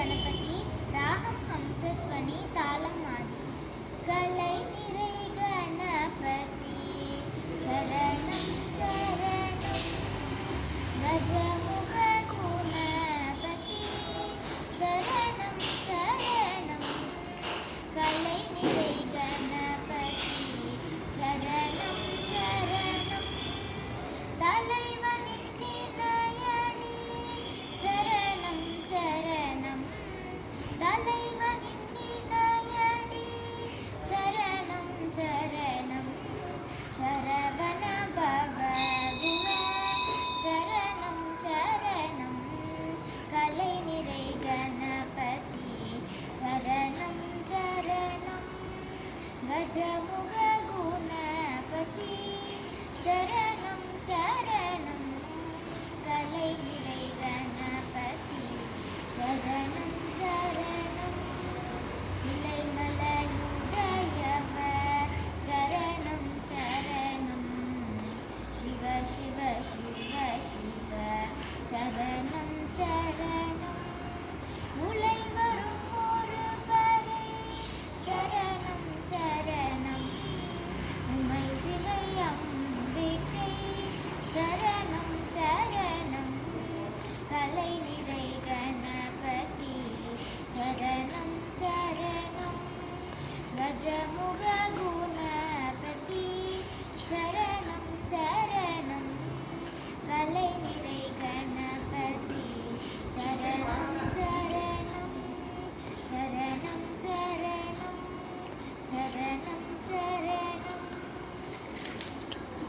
गणपति रागम हंसध्वनि तालम आदि कलै निरै गणपति चरणं चरणं गजमुख गुणपति चरणं चरणं कलै निरै गणपति चरणं चरणं தலைவனின் நிலையடி சரணம் சரணம் தலைவனின் நிலையடி சரணம் சரணம் சரவண பவ குண சரணம் சரணம் கலை நிறை கணபதி சரணம் சரணம் கஜமுக குணபதி சரணம் சரணம் கலை நிறை கணபதி சரணம் சரணம் சிலை மலையுடையவர் சரணம் சரணம் சிவ சிவ சிவ சிவ சரணம் சரணம் முளை வரும் ஒரு பறை சரணம் சரணம் உமை சிலை அம்பிகை சரணம் சரணம் கலை நிறை கணபதி சரணம் சரணம் கஜமுக